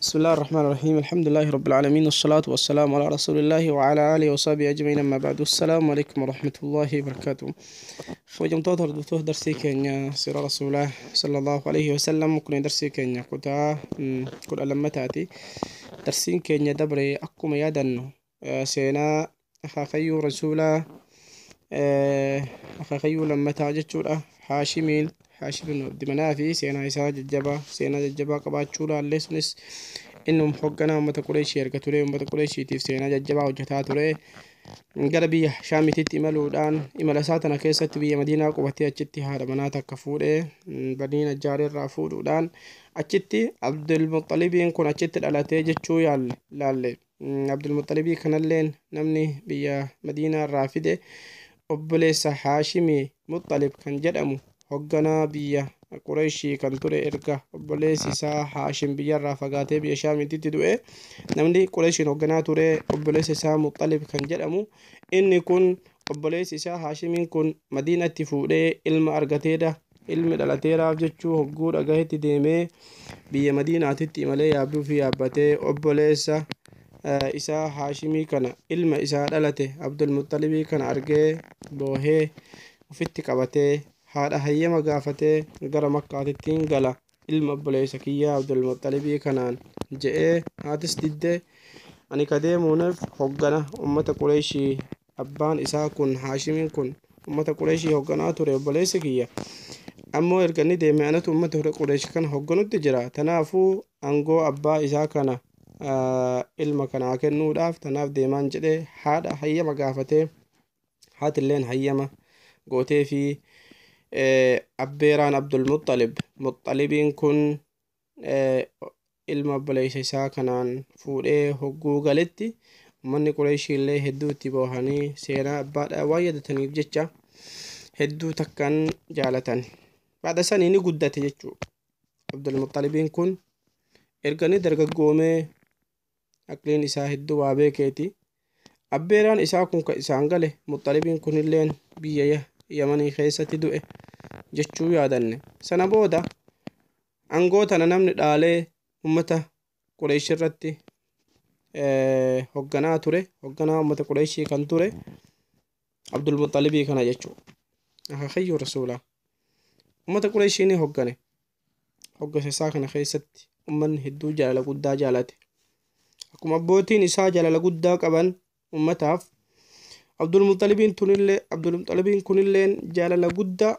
بسم الله الرحمن الرحيم. الحمد لله رب العالمين، والصلاة والسلام على رسول الله وعلى آله وصحبه أجمعين. أما بعد، السلام عليكم ورحمة الله وبركاته. خوجم توتر دكتور درسي كينيا سير رسول الله صلى الله عليه وسلم. كنا درسي كينيا كتا كل لما تأتي درسين كينيا دبري أكما يدنو سينا أخاخيو رسولا أخاخيو لما تاجتشورا حاشمين حاشم عبد منافي سينا إساء ججبا سينا ججبا قباتشورا الليسنس إنهم حقنا أمة قريشي أرقتوري أمة قريشي تيف سينا ججبا وجتاتوري قربي شامي تيت إمالو الآن إمالا ساتنا كيسة بي مدينة قبتي أجتي هذا مناتا كفوري بدينة جاري الرافور الآن أجتي عبد المطلب يكون أجتي الألاتي جتشو لالي عبد المطلب كان اللين نمني بي مدينة الرافدة أبليس حاشمي مطلب كان جدأمو hogganaa biyya Qurayshii kan ture erga obboleessi isaa Haashim biyyarraa fagaatee biyya Shaamiitti du'e. Namni Qurayshiin hogganaa ture obboleessi isaa Muxalib kan jedhamu. Inni kun obboleessi isaa Haashimiin kun Madiinatti fuudhee ilma argateedha. Ilmi dhalateeraaf jechuu hogguu dhagahetti deemee biyya Madiinaatitti imalee yaabduu fi yaabbatee obboleessa isaa Haashimii kana ilma isaa dhalate Abdul Muxalibii kana argee boohee ofitti qabatee haadha hayyama gaafatee gara Makkaatittiin gala ilma obboleessa kiyyaa Abdul Muxalibii kanaan je'ee haatis diddee ani kadeemuunaf hoggana ummata Qurayshii abbaan isaa kun Haashimiin kun ummata Qurayshii hogganaa ture obboleessi kiyya ammoo erga inni deeme anatu ummata Qurayshii kana hogganutti jira. Tanaafuu angoo abbaa isaa kana ilma kanaa kennuudhaaf tanaaf deemaan jedhee haadha hayyama gaafatee haatilleen hayyama gootee fi abbeeraan Abdul Muxalibiin kun ilma obboleessa isaa kanaan fuudhee hogguu galetti ummanni Qurayshii illee hedduu itti boohanii seenaa abbaadhaa waan yaadataniif jecha hedduu takkan jaalatan. Baada sanii ni guddate jechuudha. Abdul Muxalibiin kun erga inni dargaggoomee aqliin isaa hedduu waa beekeeti. Abbeeraan isaa kun ka isaan gale Muxalibiin kun illeen biyya Yamanii keessatti du'e jechuu yaadanne. Sana booda angootana namni dhaalee ummata Qurayshii irratti hogganaa ture, hogganaa ummata Qurayshii kan ture Abdul Muxalibii kana jechuudha. Akaakayyuu rasuulaa ummata Qurayshii ni hoggane. Hoggasa isaa kana keessatti ummanni hedduu jaalala guddaa jaalate. Akkuma abbootiin isaa jaalala guddaa qaban ummataaf Abdul Muxalibiin kunilleen jaalala guddaa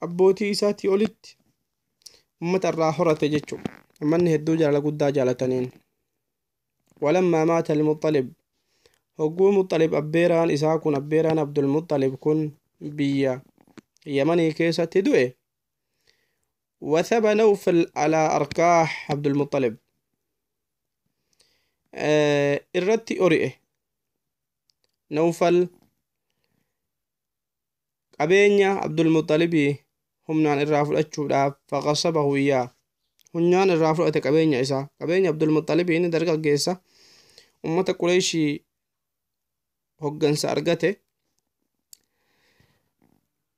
abbootii isaatii olitti ummata irraa horate jechuudha. Ummanni hedduu jaalala guddaa jaalataniin. Walammaa maata al-Muxalib hogguu Muxalib abbeeraan isaa kun abbeeraan Abdul Muxalib kun biyya Yamanii keessatti du'e. Wathaba Nawfal alaa arkaax Abdul Muxalib irratti ori'e. Nawfal qabeenya Abdul Muxalibii humnaan irraa fudhachuudhaaf faqasabahu iyyaa humnaan irraa fudhate qabeenya isaa. Qabeenya Abdul Muxalibii inni dargaggeessa ummata Qurayshii hoggansa argate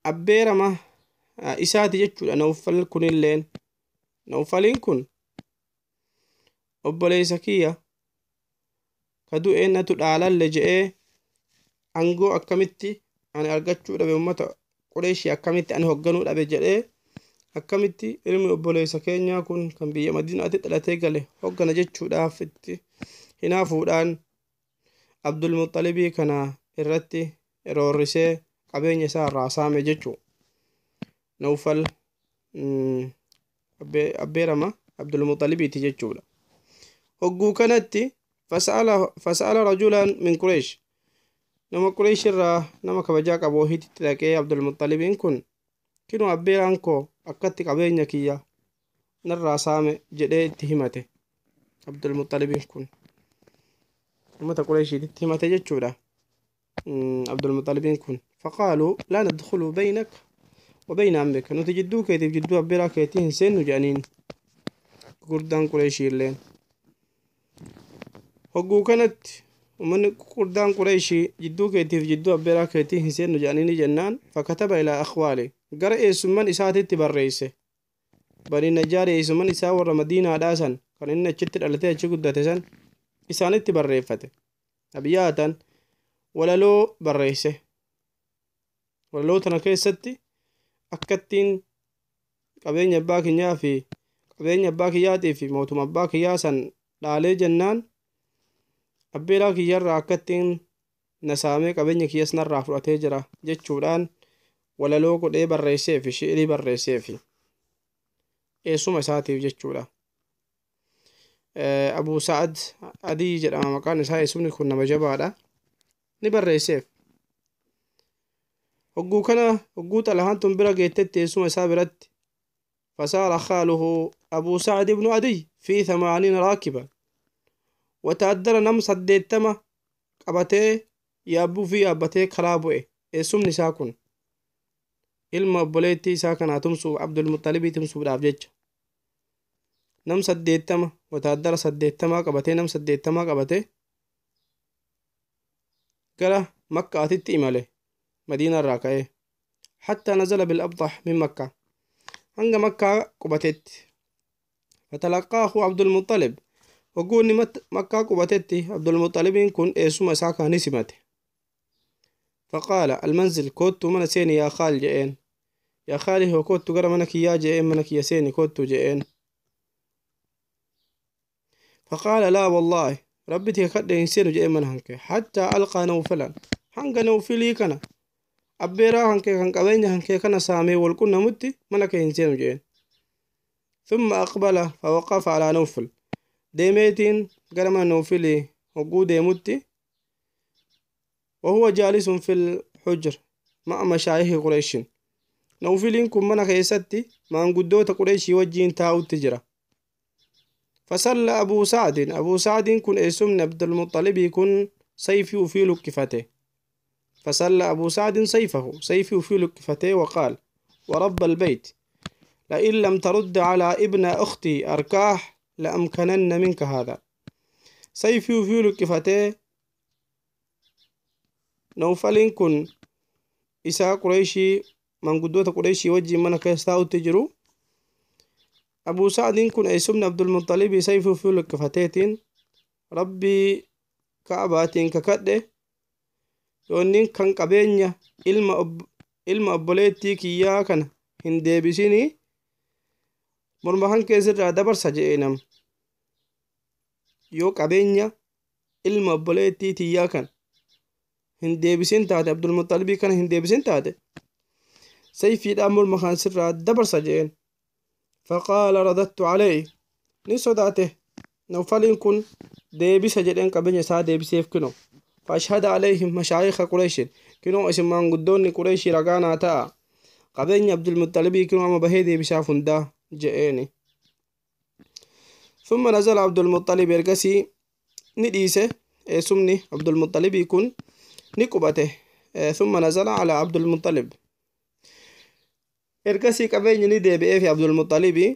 abbeerama isaati jechuudha. Nawfal kunilleen Nawfaliin kun obboleessa kiyya ka du'e natu dhaalalle je'ee angoo akkamitti ani argachuu dhabe ummata Qurayshii akkamitti ani hogganuu dhabe jedhee akkamitti ilmi obboleessa keenyaa kun kan biyya Madiinaatti dhalatee gale hoggana jechuudhaaf itti hinaafuudhaan Abdul Muxalibii kana irratti roorrisee qabeenya isaa irraa saame jechuu. Nawfal abbeerama Abdul Muxalibiiti jechuudha. Hogguu kanatti fasa'ala rajulan min Quraysh nama Quraysh irraa nama kabajaa qabu wahiitti dhaqee Abdul Muxalibiin kun kinu abbeeraan koo akkatti qabeenya kiyya narraa saame jedhee itti himate. Abdul Muxalibiin kun ummata Qurayshiitti himate jechuudha. Abdul Muxalibiin kun faqaaluu laa nadkhulu baynak wa bayna ammik nuti jidduu keetiif jidduu abbeeraa keetii hin seennu jedhaniin gurguddaan Qurayshii illeen. Hogguu kanatti ummanni gurguddaan Qurayshii jidduu keetiif jidduu abbeeraa keetii hin seennu jedhaniini jennaan fakataba ilaa akhwaali gara eessumman isaatitti barreesse. Bani Najjaar eessumman isaa warra Madiinaadhaa san kan inni achitti dhalatee achi guddate san isaanitti barreeffate abyaatan walaloo barreesse walaloo tana keessatti akkattiin qabeenya abbaa kiyyaa fi qabeenya abbaa kiyyaatii fi mootuma abbaa kiyyaa san dhaalee jennaan abbeeraa kiyyarraa akkattiin nasaamee qabeenya kiyyas narraa fudhatee jira jechuudhaan walaloo godhee barreessee fi shi'irii barreessee fi eessuma isaatiif jechuudha. Abuu Sa'ad Adii jedhama maqaan isaa, eessumni kun nama jabaadha, ni barreesseef. hogguu xalahaan tun bira geettetti eessuma isaa biratti fasaara khaaluhu Abuu Sa'ad ibnu Adiy fi 80 raakiban wataaddara nam 80 qabatee yaabbuu fi yaabbatee karaa bu'e. eessumni isaa kun ilma obboleettii isaa kanaa tumsuuf Abdulmuxalibii tumsuudhaaf jecha nam 80 wataaddara 80 qabatee nam 80 qabatee gara makkaatitti imale مدينة الراكعية حتى نزل بالأبطح من مكة هنگ مكة قبتت فتلقاه عبد المطلب وقول مكة قبتت عبد المطلب كن اسم ساكا نسمته فقال المنزل كوت من سيني يا خال جئين يا خالي هو كوت قرى منك يا جئين منك يا سيني كوت جئين فقال لا والله ربتي قد ينسين جئين من هنك حتى ألقى نوفلا هنگ نوفلي كان أبيرا هنكي كان قبين هنكي كان سامي والكنا متي ملك ينسين جين. ثم أقبل فوقف على نوفل ديميتين قرم نوفلي وقود متي وهو جالس في الحجر مع مشايخ قريش. نوفلين كن منك يستي ما انقدوت قريش وجين تاو التجرة. فصلى أبو سعد كن اسم عبد المطلب يكون سيفي في لكفته. فسل أبو سعد سيفه في لكفته وقال ورب البيت لئن لم ترد على ابن أختي أركاح لأمكنن منك هذا. سيفه في لكفته نوفل كن إساء قريشي من قدوة قريشي وجه منك يستاو تجرو. أبو سعد كن اسمنا عبد المطلب سيفه في لكفتين ربي كعباتين ككده yoonnin kan qabeenya ilma obboleettii kiyyaa kana hin deebisini morma kan keessirraa dabarsa je'e nam yoo qabeenya ilma obboleettii tiyyaa kana hin deebisin taate Abdulmuxalibii kana hin deebisin taate sayfiidhaan morma kan sirraa dabarsa je'een. faqaala radattu calayhi ni sodaate nawfaliin kun deebisa jedheen qabeenya isaa deebiseef kino. فأشهد عليهم مشايخ قريش كنوا اسمان قدون قريش رقانا تا قبين عبد المطلب كنوا أما بهيدي بشافن دا جئيني. ثم نزل عبد المطلب يرقسي نديسه سمني عبد المطلب يكون نكبته. ثم نزل على عبد المطلب يرقسي قبين ندي بإيه في عبد المطلب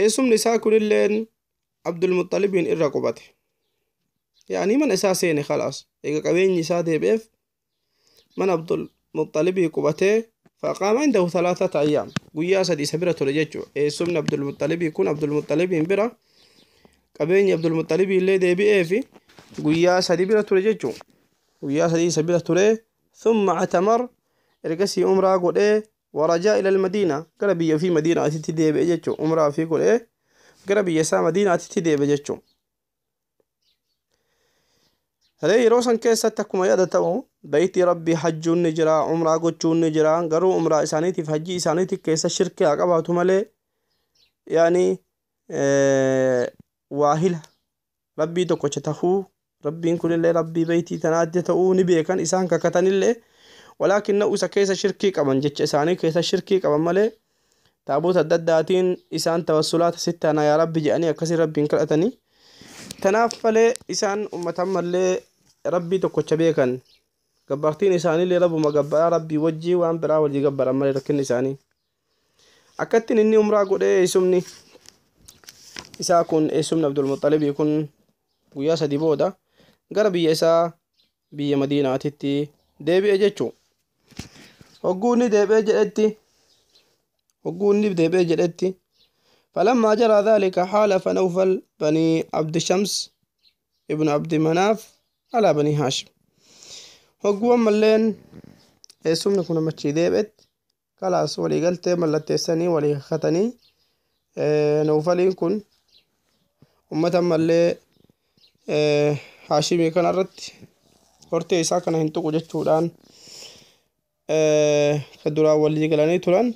سمني ساكن اللين عبد المطلب إرقبته يعني من أساسين خلاص إذا قبين يساده بيف من عبد المطلب يقبته فقام عنده 3 أيام ويا سدي سبرة رججو سمن عبد المطلب يكون عبد المطلب ينبرا قبين عبد المطلب اللي دي بيفي ويا سدي برة رججو ويا سدي سبرة رجج ثم اعتمر رجسي عمره قد ورجع إلى المدينة قربي في مدينة تتدي بيججو عمره في قد قربي يسا مدينة تتدي بيججو. هذه روسن كيسة تكما يادتو بيتي ربي حج النجرة عمره قدشو النجرة قروا عمره إسانيتي في حجي إسانيتي كيسة شركة أقباتو مالي يعني واهلة ربي تكو تتخو ربي كل اللي ربي بيتي تنادتو نبيكان إسان ككتن اللي ولكن نؤسا كيسة شركي كمان جتش إساني كيسة شركي كمان مالي تابوت الدداتين إسان توسلات 6 أنا يا ربي جاني أكسي ربي انكرأتني تنافل إسان أمتهم اللي ربي تكوتش بيكن قبرتين إساني اللي ربو مقبرا ربي وجي وان برا وجي قبرا مالي ركن إساني أكدتن إني أمرا قد إسمني إساكن إسمنا عبد المطلب يكون وياسا دي بودا قربي إسا بي مدينة تتي ديبي أجيشو وقوني ديبي أجيتي فلما جرى ذلك حالف نوفل بني عبد شمس ابن عبد مناف على بني هاشم هو ملين سمنا كنا متشي ديبت خلاص ولي قلت ملتسني ولي ختني نوفلين كن أمة ملي هاشمي كان الرت hortee isaa kana hin tuqu jechuudhaan كدرا والذي قالني تران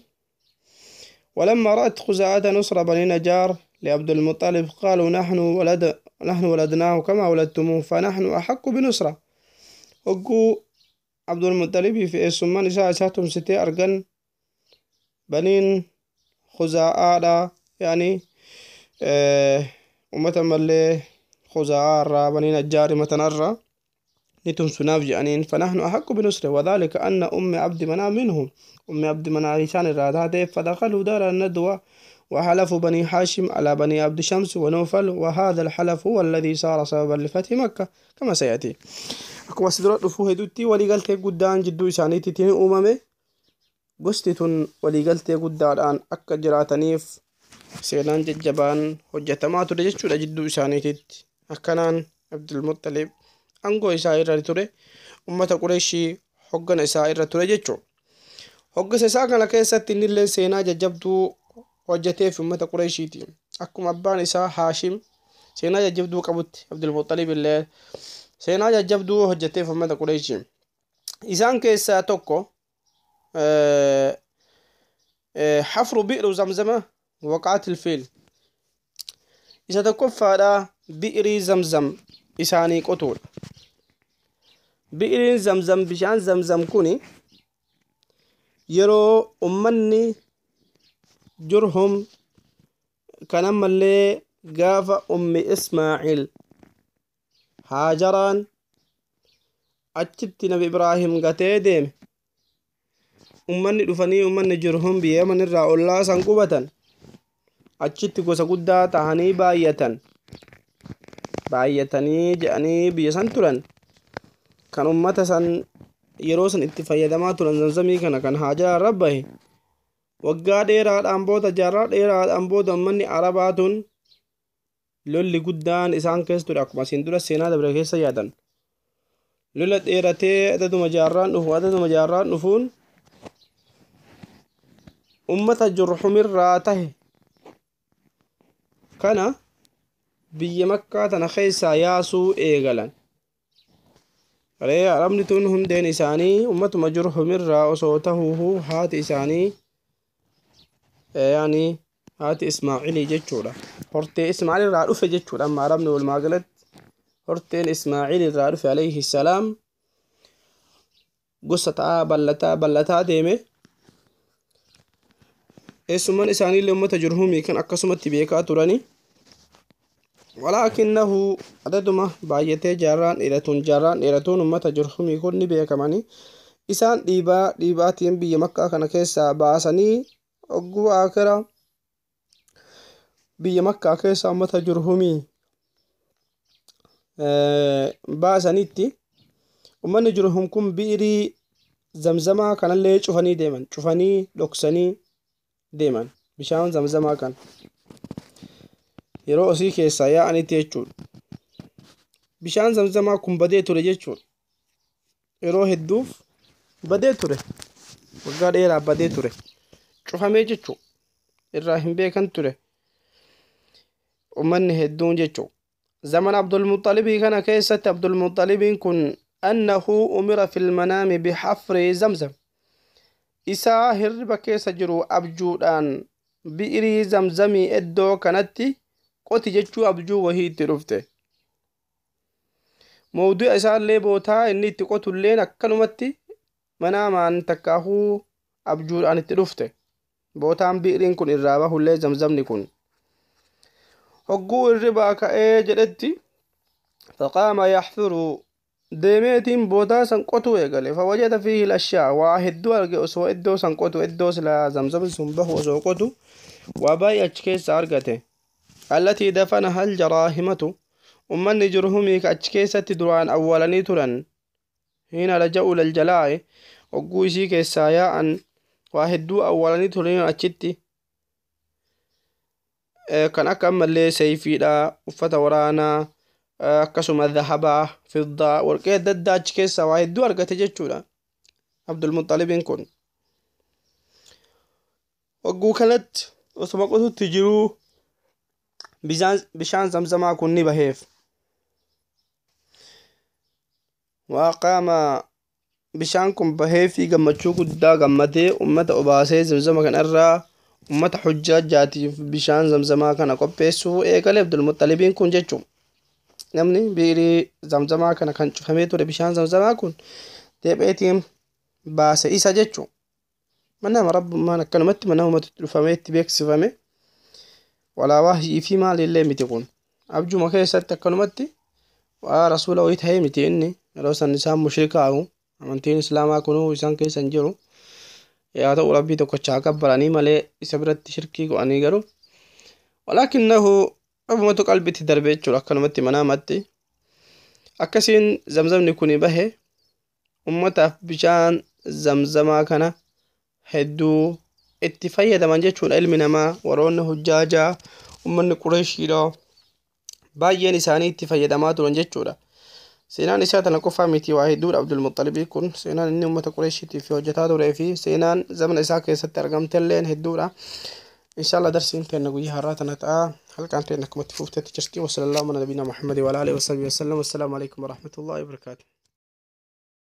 ولما رأت خزاعة نصر بني نجار لعبد المطلب قالوا نحن ولدناه كما ولدتموه فنحن أحق بنصرة وقو عبد المطلب في السمان إساتهم ستي أرجن بنين خزاعة يعني أمة ملي خزاعة بني نجار متنرى نتم سناف جانين فنحن أحق بنصره وذلك أن أم عبد مناف منهم أم عبد مناف شان الرادة فدخلوا دار الندوة وحلفوا بني هاشم على بني عبد شمس ونوفل وهذا الحلف هو الذي صار سببا لفتح مكة كما سيأتي أكو سدرات رفوه دوتي ولي قلت قدان جدو إسانيتي تيني أمامي قستتون ولي قلت قدان أكا جراتنيف سيلان ججبان حجتماتو رججو جدو إسانيتي أكنان عبد المطلب angoo isaa irra ture ummata qureeshii hoggana isaa irra ture jechuudha. Hoggasa isaa kana keessatti innillee seenaa jajjabduu hojjeteef ummata qureeshiiti. Akkuma abbaan isaa Haashim seenaa jajjabduu qabutti Abdul Muttalib illee seenaa jajjabduu hojjeteef ummata qureeshii. Isaan keessaa tokko حفر بئر زمزم وقعت الفيل إذا تكفى بئر زمزم إساني قطول بئر زمزم بشان زمزم كوني يرو أمني جرهم كان ملي قاف أم إسماعيل هاجران أجبت نبي إبراهيم قتيدم أمني دفني أمني جرهم بيمن الرأى الله سنقبة أجبت قوس قدى تهني بايتني جاني بيسان تران كان أمتا سن يروسن اتفايدما تران زمزمي كان حاجة ربه وقا ديرات أنبوتا جارات ديرات أنبوتا مني عرباتون لولي قدان إسان كيس تراك ما سندورا سينا دبرا كيسا يادن لولا ديراتي أددو مجارات نفو أددو مجارات نفون أمتا جرحم الراته كان biyya makkaa tana keessaa yaasuu eegalan arabni tun hundeen isaanii ummatuma jurhumirraa osoo tahuuhu haati isaanii yani haati ismaa'ilii jechuudha hortee ismaa'il irraa dhufe jechuudha amma arabni walumaa galatti horteen ismaa'il irraa dhufe alayhi salaam gosa ta'aa ballataa deeme eessuman isaaniillee ummata jurhumii kan akkasumatti beekaa turani ولكنه عددما بايته جاران إيرتون أمة جرحمي كوني بيكماني إسان ديباتين بي مكة كان كيسا باساني أقوى آكرا بي مكة كيسا أمة جرحمي باسانيتي أمة جرحم كن بيري زمزما كان اللي شوفاني لوكساني ديمان بشان زمزما كان yeroo osii keessaa yaa'anitti jechuudha. Bishaan zamzamaa kun badee ture jechuudha. Yeroo hedduuf badee ture. Waggaa dheeraa badee ture. Cufamee jechuudha. Irraa hin beekan ture. Ummanni hedduun jechuudha. Zaman Abdul Muxalibii kana keessatti Abdul Muxalibiin kun annahu umira fil manaami bixafri zamzam. Isaa hirriba keessa jiru abjuudhaan bi'irii zamzamii iddoo kanatti قوتي جتشو أبجو وهي ترفته موضوع إسان لي بوتا إني تقوتو اللين أكنمتي منا ما أنتكاهو أبجو أن ترفته بوتان بئرين كن الرابة اللي زمزم نكون هقو الربا كأي جلدتي فقام يحفر ديميتين بوتا سنقوتو يقلي فوجد فيه الأشياء واحد دول أسو إدو سنقوتو إدو سلا زمزم سنبه وسوقوتو وباي أجكيس أرغته التي دفنها الجراهمة أمني جرهمي كأجكيسة دران أولاني تران هنا لجأوا للجلاء وقوشي كيسايا أن واحد دو أولاني تران أجتي kan akka ammallee sayfiidha uffata waraanaa akkasuma dhahabaa fiddaa warqee adda addaa achi keessaa waa hedduu argate jechuudha Abdulmuxalibiin kun wagguu kanatti osuma qotutti jiruu bishaan zamzamaa kun ni baheef waaqama bishaan kun bahee fi gammachuu guddaa gammadee ummata obaasee zamzama kanarraa ummata hujjaajaatiif bishaan zamzamaa kana qopheessuu eegale Abdulmuxalibiin kun jechuun namni biirii zamzamaa kana kan cufamee ture bishaan zamzamaa kun deebi'eetiin baase isa jechuun manama rabbummaan akkanumatti mana ummata dhufamee itti beeksifame walaa waahii fi maalillee miti kun abjuma keessatti akkanumatti waa rasuula wayii ta'ee miti inni yeroo san isaan mushrikaa'u amantiin islaamaa kunuu isaan keessa hin jiru yaa ta'u rabbii tokkochaa gabbaranii malee isa biratti shirkii go'anii garuu walaakinnahu abumatu qalbitti darbe jechuudha akkanumatti manaamatti akkasiin zamzamni kuni bahe ummataaf bishaan zamzamaa kana hedduu itti fayyadaman jechuudha ilmi namaa waroonni hujjaajaa ummanni qureeshiidha baay'een isaanii itti fayyadamaa turan jechuudha seenaan isaa tana qofaa miti waa hedduudha Abdulmuxalibii kun seenaan inni ummata qureeshiitiif hojjetaa turee fi seenaan zamana isaa keessatti argamtelleen hedduudha inshallah darsiin teenya guyyaa har'aa tana ta'a halkaan teenya akkumatti fuuftetti jirti wa sallallahu ala nabiyina Muhammad wa ala alihi wa sahbihi wa sallam. Assalamu alaikum wa rahmatullahi wa barakatuh.